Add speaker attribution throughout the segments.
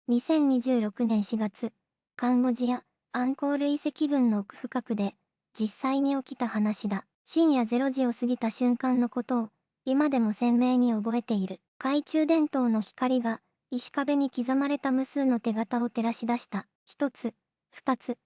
Speaker 1: 2026年4月、カンボジア、アンコール遺跡群の奥深くで、実際に起きた話だ。深夜0時を過ぎた瞬間のことを、今でも鮮明に覚えている。懐中電灯の光が、石壁に刻まれた無数の手形を照らし出した。一つ、二つ、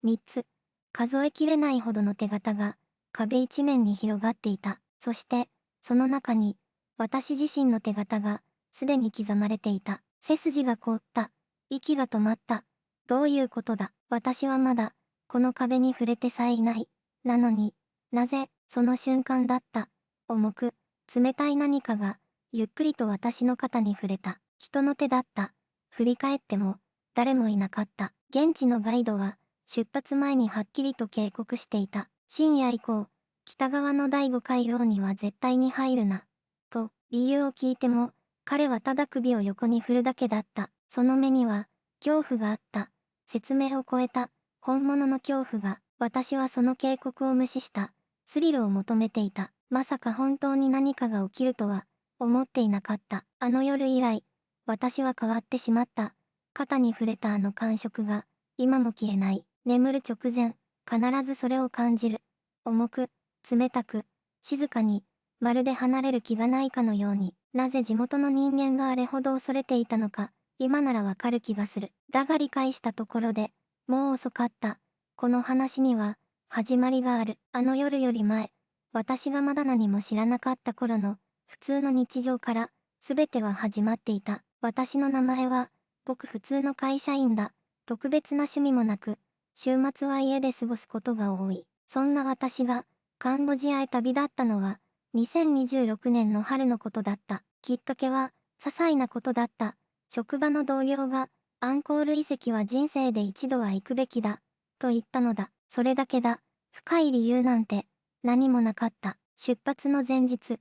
Speaker 1: 三つ、数えきれないほどの手形が、壁一面に広がっていた。そして、その中に、私自身の手形が、すでに刻まれていた。背筋が凍った。息が止まった。どういうことだ。私はまだ、この壁に触れてさえいない。なのに、なぜ、その瞬間だった。重く、冷たい何かが、ゆっくりと私の肩に触れた。人の手だった。振り返っても、誰もいなかった。現地のガイドは、出発前にはっきりと警告していた。深夜以降、北側の第5回廊には絶対に入るな。と、理由を聞いても、彼はただ首を横に振るだけだった。その目には、恐怖があった。説明を超えた、本物の恐怖が、私はその警告を無視した。スリルを求めていた。まさか本当に何かが起きるとは、思っていなかった。あの夜以来、私は変わってしまった。肩に触れたあの感触が、今も消えない。眠る直前、必ずそれを感じる。重く、冷たく、静かに、まるで離れる気がないかのように、なぜ地元の人間があれほど恐れていたのか、今ならわかる気がする。だが理解したところで、もう遅かった。この話には、始まりがある。あの夜より前、私がまだ何も知らなかった頃の、普通の日常から、すべては始まっていた。私の名前は、ごく普通の会社員だ。特別な趣味もなく、週末は家で過ごすことが多い。そんな私が、カンボジアへ旅立ったのは、2026年の春のことだった。きっかけは、些細なことだった。職場の同僚が、アンコール遺跡は人生で一度は行くべきだ、と言ったのだ。それだけだ。深い理由なんて、何もなかった。出発の前日、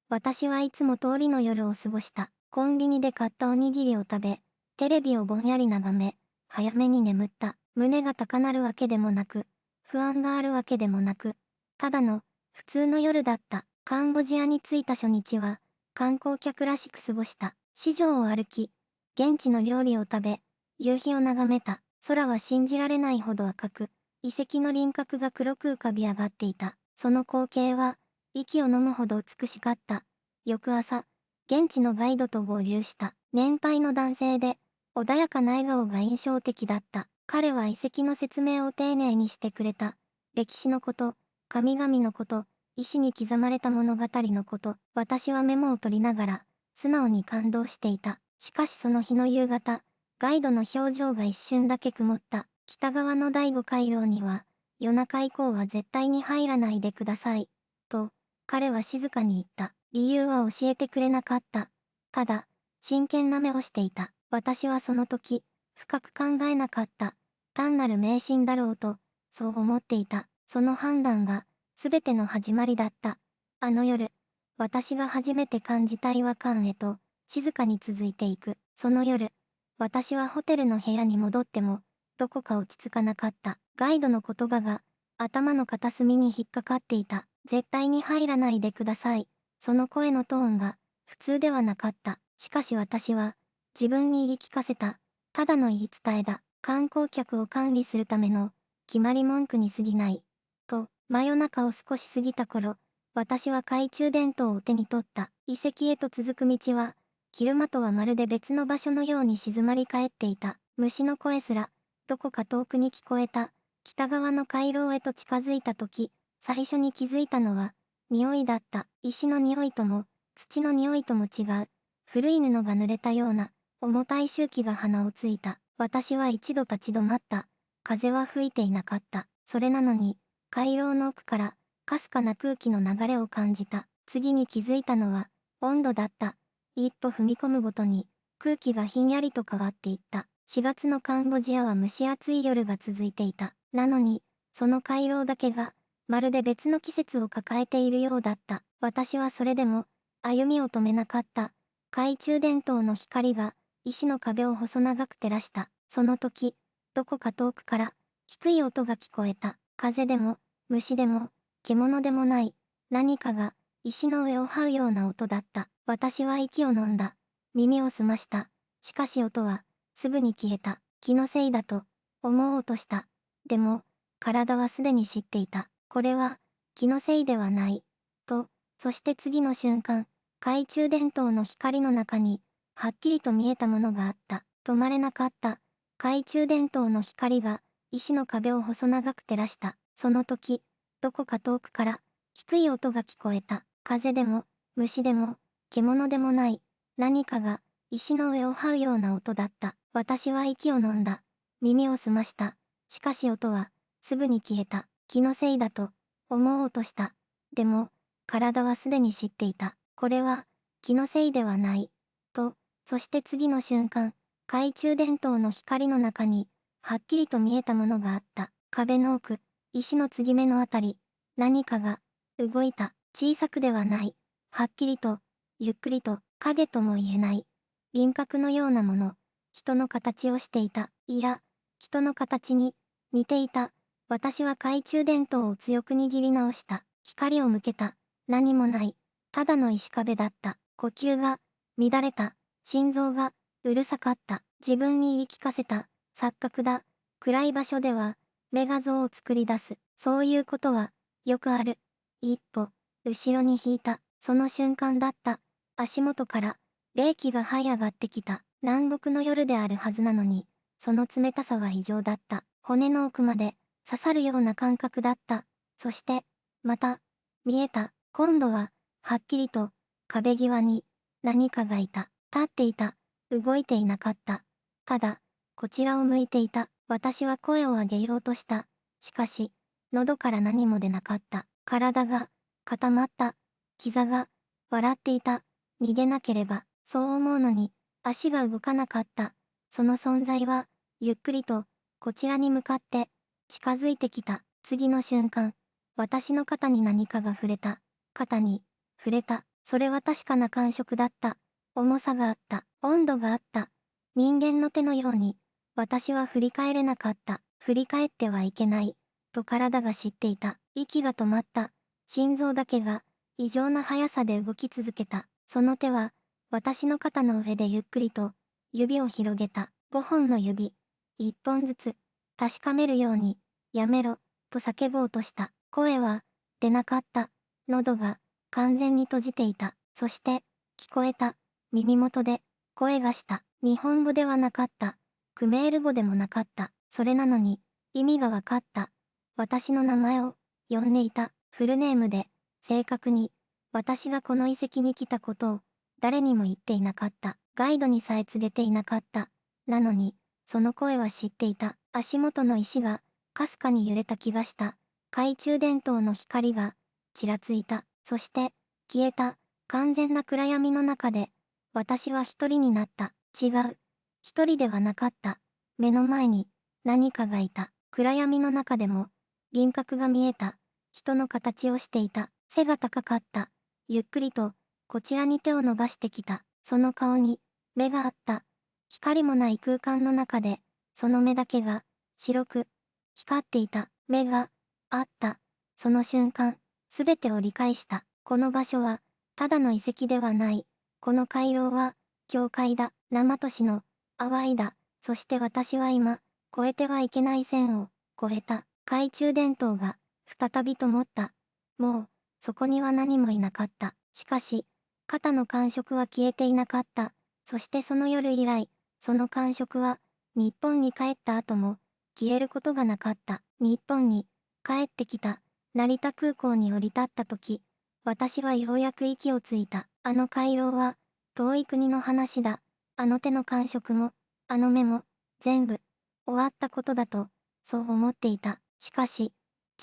Speaker 1: 私はいつも通りの夜を過ごした。コンビニで買ったおにぎりを食べ、テレビをぼんやり眺め、早めに眠った。胸が高鳴るわけでもなく、不安があるわけでもなく、ただの、普通の夜だった。カンボジアに着いた初日は、観光客らしく過ごした。市場を歩き、現地の料理を食べ、夕日を眺めた。空は信じられないほど赤く、遺跡の輪郭が黒く浮かび上がっていた。その光景は、息を飲むほど美しかった。翌朝、現地のガイドと合流した。年配の男性で、穏やかな笑顔が印象的だった。彼は遺跡の説明を丁寧にしてくれた。歴史のこと、神々のこと、石に刻まれた物語のこと、私はメモを取りながら、素直に感動していた。しかしその日の夕方、ガイドの表情が一瞬だけ曇った。北側の第5回廊には、夜中以降は絶対に入らないでください。と、彼は静かに言った。理由は教えてくれなかった。ただ、真剣な目をしていた。私はその時、深く考えなかった。単なる迷信だろうと、そう思っていた。その判断が、すべての始まりだった。あの夜、私が初めて感じた違和感へと、静かに続いていく。その夜、私はホテルの部屋に戻っても、どこか落ち着かなかった。ガイドの言葉が、頭の片隅に引っかかっていた。絶対に入らないでください。その声のトーンが、普通ではなかった。しかし私は、自分に言い聞かせた。ただの言い伝えだ。観光客を管理するための、決まり文句に過ぎない。と、真夜中を少し過ぎた頃、私は懐中電灯を手に取った。遺跡へと続く道は、昼間とはまるで別の場所のように静まり返っていた。虫の声すら、どこか遠くに聞こえた。北側の回廊へと近づいた時、最初に気づいたのは、匂いだった。石の匂いとも、土の匂いとも違う。古い布が濡れたような、重たい周期が鼻をついた。私は一度立ち止まった。風は吹いていなかった。それなのに、回廊の奥から、かすかな空気の流れを感じた。次に気づいたのは、温度だった。一歩踏み込むごとに、空気がひんやりと変わっていった。4月のカンボジアは蒸し暑い夜が続いていた。なのに、その回廊だけが、まるで別の季節を抱えているようだった。私はそれでも、歩みを止めなかった。懐中電灯の光が、石の壁を細長く照らした。その時、どこか遠くから、低い音が聞こえた。風でも、虫でも、獣でもない、何かが、石の上を這うような音だった。私は息を飲んだ。耳を澄ました。しかし音は、すぐに消えた。気のせいだと思おうとした。でも、体はすでに知っていた。これは、気のせいではない。と、そして次の瞬間、懐中電灯の光の中に、はっきりと見えたものがあった。止まれなかった。懐中電灯の光が、石の壁を細長く照らした。その時、どこか遠くから、低い音が聞こえた。風でも、虫でも、獣でもない、何かが、石の上を這うような音だった。私は息を飲んだ。耳を澄ました。しかし音は、すぐに消えた。気のせいだと、思おうとした。でも、体はすでに知っていた。これは、気のせいではない。と、そして次の瞬間、懐中電灯の光の中に、はっきりと見えたものがあった。壁の奥、石の継ぎ目のあたり、何かが、動いた。小さくではない。はっきりと、ゆっくりと、影とも言えない。輪郭のようなもの、人の形をしていた。いや、人の形に、似ていた。私は懐中電灯を強く握り直した。光を向けた。何もない。ただの石壁だった。呼吸が、乱れた。心臓が、うるさかった。自分に言い聞かせた。錯覚だ。暗い場所では、目画像を作り出す。そういうことは、よくある。一歩、後ろに引いた。その瞬間だった。足元から、冷気が這い上がってきた。南国の夜であるはずなのに、その冷たさは異常だった。骨の奥まで、刺さるような感覚だった。そして、また、見えた。今度は、はっきりと、壁際に、何かがいた。立っていた。動いていなかった。ただ、こちらを向いていた。私は声を上げようとした。しかし、喉から何も出なかった。体が、固まった。膝が、笑っていた。逃げなければ、そう思うのに、足が動かなかった。その存在は、ゆっくりと、こちらに向かって、近づいてきた。次の瞬間、私の肩に何かが触れた。肩に、触れた。それは確かな感触だった。重さがあった。温度があった。人間の手のように、私は振り返れなかった。振り返ってはいけない。と体が知っていた。息が止まった。心臓だけが、異常な速さで動き続けた。その手は、私の肩の上でゆっくりと、指を広げた。5本の指、1本ずつ、確かめるように、やめろ、と叫ぼうとした。声は、出なかった。喉が、完全に閉じていた。そして、聞こえた。耳元で、声がした。日本語ではなかった。クメール語でもなかった。それなのに、意味がわかった。私の名前を、呼んでいた。フルネームで、正確に、私がこの遺跡に来たことを、誰にも言っていなかった。ガイドにさえ告げていなかった。なのに、その声は知っていた。足元の石が、かすかに揺れた気がした。懐中電灯の光が、ちらついた。そして、消えた。完全な暗闇の中で、私は一人になった。違う。一人ではなかった。目の前に、何かがいた。暗闇の中でも、輪郭が見えた。人の形をしていた。背が高かった。ゆっくりと、こちらに手を伸ばしてきた。その顔に、目があった。光もない空間の中で、その目だけが、白く、光っていた。目が、あった。その瞬間、すべてを理解した。この場所は、ただの遺跡ではない。この回廊は、教会だ。生と死の、淡いだ。そして私は今、越えてはいけない線を、越えた。懐中電灯が、再び灯った。もう、そこには何もいなかった。しかし、肩の感触は消えていなかった。そしてその夜以来、その感触は、日本に帰った後も、消えることがなかった。日本に、帰ってきた。成田空港に降り立った時、私はようやく息をついた。あの回廊は、遠い国の話だ。あの手の感触も、あの目も、全部、終わったことだと、そう思っていた。しかし、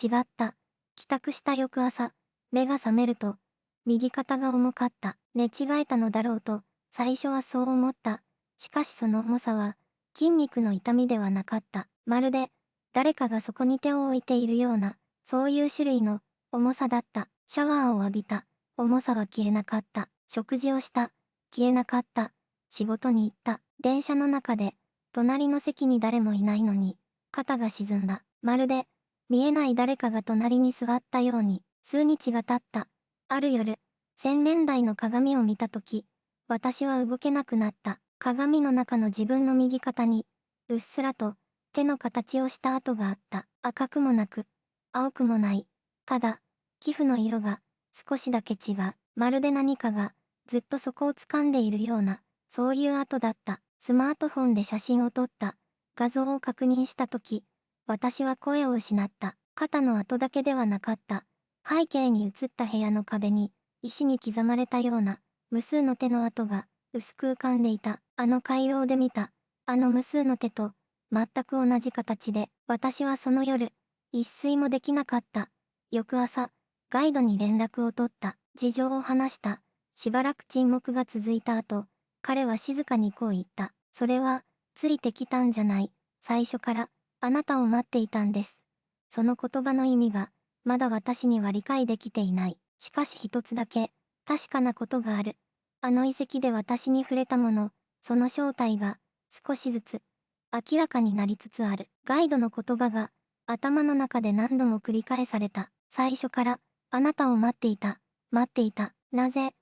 Speaker 1: 違った。帰宅した翌朝、目が覚めると、右肩が重かった。寝違えたのだろうと、最初はそう思った。しかしその重さは、筋肉の痛みではなかった。まるで、誰かがそこに手を置いているような、そういう種類の、重さだった。シャワーを浴びた。重さは消えなかった。食事をした。消えなかった。仕事に行った。電車の中で、隣の席に誰もいないのに、肩が沈んだ。まるで、見えない誰かが隣に座ったように、数日が経った。ある夜、洗面台の鏡を見たとき、私は動けなくなった。鏡の中の自分の右肩に、うっすらと手の形をした跡があった。赤くもなく、青くもない。ただ、皮膚の色が少しだけ違う。まるで何かがずっとそこを掴んでいるような、そういう跡だった。スマートフォンで写真を撮った画像を確認したとき、私は声を失った。肩の跡だけではなかった。背景に映った部屋の壁に、石に刻まれたような無数の手の跡が薄く浮かんでいた。あの回廊で見た、あの無数の手と全く同じ形で、私はその夜、一睡もできなかった。翌朝、ガイドに連絡を取った。事情を話した。しばらく沈黙が続いた後、彼は静かにこう言った。それは、ついてきたんじゃない。最初から、あなたを待っていたんです。その言葉の意味が、まだ私には理解できていない。しかし一つだけ、確かなことがある。あの遺跡で私に触れたもの、その正体が、少しずつ、明らかになりつつある。ガイドの言葉が、頭の中で何度も繰り返された。最初から、あなたを待っていた。待っていた。なぜ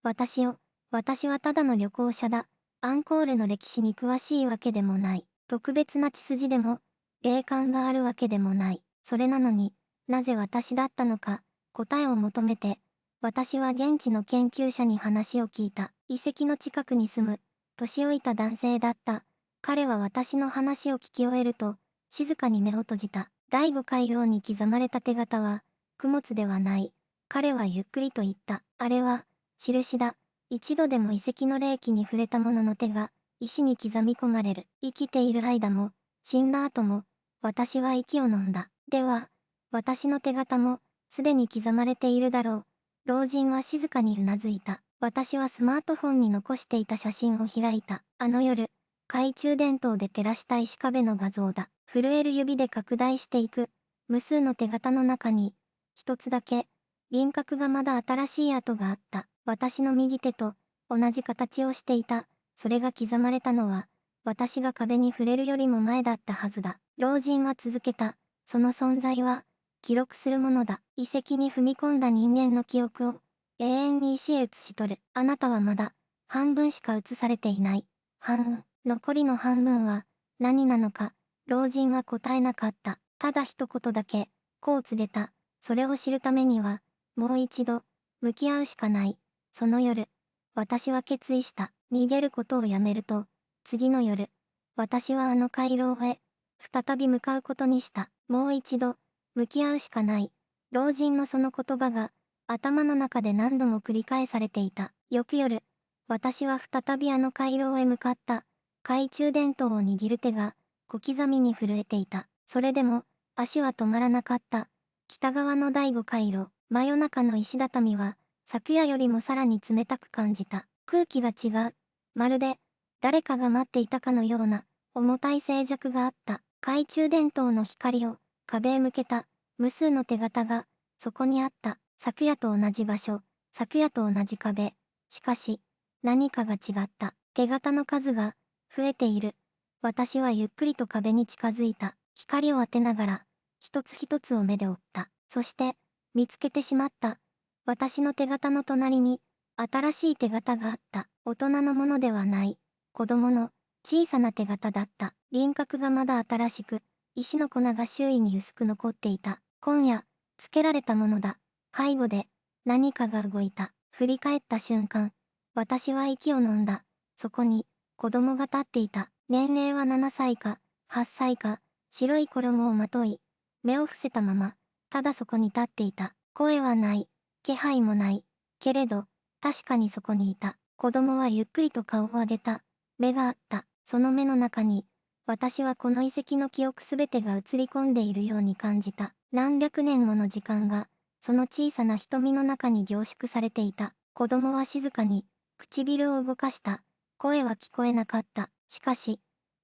Speaker 1: 私はただの旅行者だ。アンコールの歴史に詳しいわけでもない。特別な血筋でも、霊感があるわけでもない。それなのに、なぜ私だったのか、答えを求めて、私は現地の研究者に話を聞いた。遺跡の近くに住む、年老いた男性だった。彼は私の話を聞き終えると、静かに目を閉じた。第五回廊に刻まれた手形は、供物ではない。彼はゆっくりと言った。あれは、印だ。一度でも遺跡の霊気に触れた者の手が、石に刻み込まれる。生きている間も、死んだ後も、私は息を飲んだ。では、私の手形も、すでに刻まれているだろう。老人は静かにうなずいた。私はスマートフォンに残していた写真を開いた。あの夜、懐中電灯で照らした石壁の画像だ。震える指で拡大していく。無数の手形の中に、一つだけ、輪郭がまだ新しい跡があった。私の右手と同じ形をしていた。それが刻まれたのは、私が壁に触れるよりも前だったはずだ。老人は続けた。その存在は、記録するものだ。遺跡に踏み込んだ人間の記憶を、永遠に石へ移し取る。あなたはまだ、半分しか移されていない。半分。残りの半分は、何なのか。老人は答えなかった。ただ一言だけ、こう告げた。それを知るためには、もう一度、向き合うしかない。その夜、私は決意した。逃げることをやめると、次の夜、私はあの回廊へ、再び向かうことにした。もう一度、向き合うしかない。老人のその言葉が、頭の中で何度も繰り返されていた。翌夜、私は再びあの回廊へ向かった。懐中電灯を握る手が、小刻みに震えていた。それでも、足は止まらなかった。北側の第五回廊、真夜中の石畳は、昨夜よりもさらに冷たく感じた。空気が違う。まるで、誰かが待っていたかのような、重たい静寂があった。懐中電灯の光を、壁へ向けた、無数の手形が、そこにあった。昨夜と同じ場所、昨夜と同じ壁。しかし、何かが違った。手形の数が、増えている。私はゆっくりと壁に近づいた。光を当てながら、一つ一つを目で追った。そして、見つけてしまった。私の手形の隣に、新しい手形があった。大人のものではない。子供の、小さな手形だった。輪郭がまだ新しく、石の粉が周囲に薄く残っていた。今夜、つけられたものだ。背後で、何かが動いた。振り返った瞬間、私は息を飲んだ。そこに、子供が立っていた。年齢は7歳か、8歳か、白い衣をまとい、目を伏せたまま、ただそこに立っていた。声はない。気配もない。けれど、確かにそこにいた。子供はゆっくりと顔を上げた。目があった。その目の中に、私はこの遺跡の記憶すべてが映り込んでいるように感じた。何百年もの時間が、その小さな瞳の中に凝縮されていた。子供は静かに、唇を動かした。声は聞こえなかった。しかし、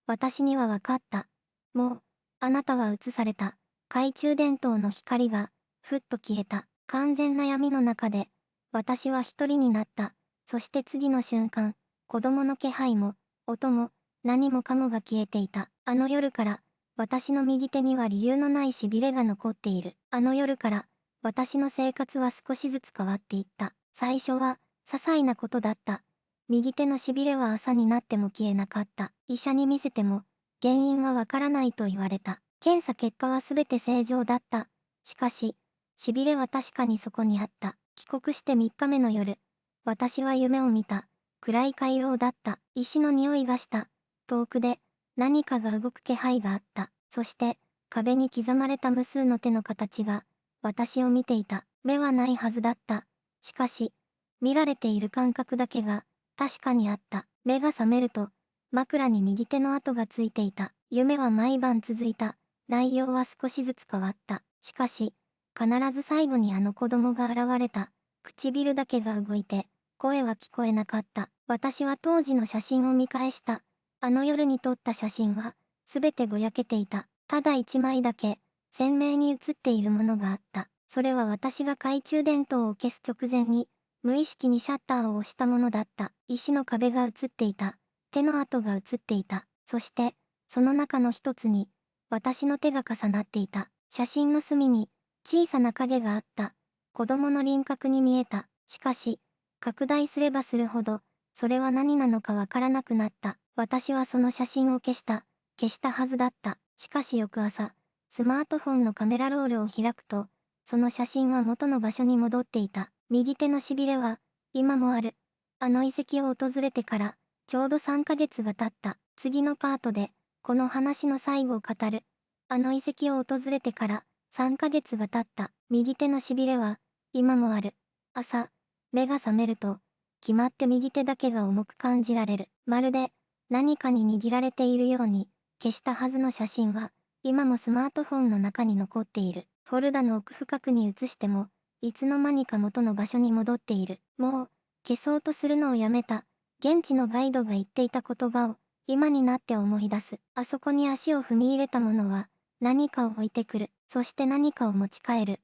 Speaker 1: 私には分かった。もう、あなたは映された。懐中電灯の光が、ふっと消えた。完全な闇の中で、私は一人になった。そして次の瞬間、子供の気配も、音も、何もかもが消えていた。あの夜から、私の右手には理由のない痺れが残っている。あの夜から、私の生活は少しずつ変わっていった。最初は、些細なことだった。右手のしびれは朝になっても消えなかった。医者に見せても、原因はわからないと言われた。検査結果はすべて正常だった。しかし、しびれは確かにそこにあった。帰国して3日目の夜、私は夢を見た。暗い回廊だった。石の匂いがした。遠くで、何かが動く気配があった。そして、壁に刻まれた無数の手の形が、私を見ていた。目はないはずだった。しかし、見られている感覚だけが、確かにあった。目が覚めると、枕に右手の跡がついていた。夢は毎晩続いた。内容は少しずつ変わった。しかし、必ず最後にあの子供が現れた。唇だけが動いて、声は聞こえなかった。私は当時の写真を見返した。あの夜に撮った写真は、すべてぼやけていた。ただ一枚だけ、鮮明に写っているものがあった。それは私が懐中電灯を消す直前に、無意識にシャッターを押したものだった。石の壁が写っていた。手の跡が写っていた。そして、その中の一つに、私の手が重なっていた。写真の隅に、小さな影があった。子供の輪郭に見えた。しかし、拡大すればするほど、それは何なのかわからなくなった。私はその写真を消した。消したはずだった。しかし翌朝、スマートフォンのカメラロールを開くと、その写真は元の場所に戻っていた。右手のしびれは、今もある。あの遺跡を訪れてから、ちょうど3ヶ月が経った。次のパートで、この話の最後を語る。あの遺跡を訪れてから、3ヶ月が経った。右手のしびれは、今もある。朝、目が覚めると、決まって右手だけが重く感じられる。まるで、何かに握られているように、消したはずの写真は、今もスマートフォンの中に残っている。フォルダの奥深くに移しても、いつの間にか元の場所に戻っている。もう、消そうとするのをやめた。現地のガイドが言っていた言葉を、今になって思い出す。あそこに足を踏み入れた者は、何かを置いてくる。そして何かを持ち帰る。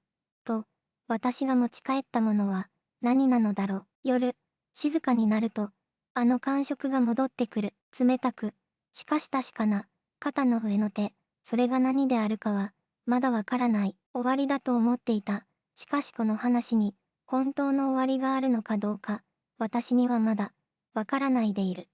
Speaker 1: と、私が持ち帰ったものは、何なのだろう。夜、静かになると、あの感触が戻ってくる。冷たく、しかし確かな、肩の上の手。それが何であるかは、まだわからない。終わりだと思っていた。しかしこの話に、本当の終わりがあるのかどうか、私にはまだ、わからないでいる。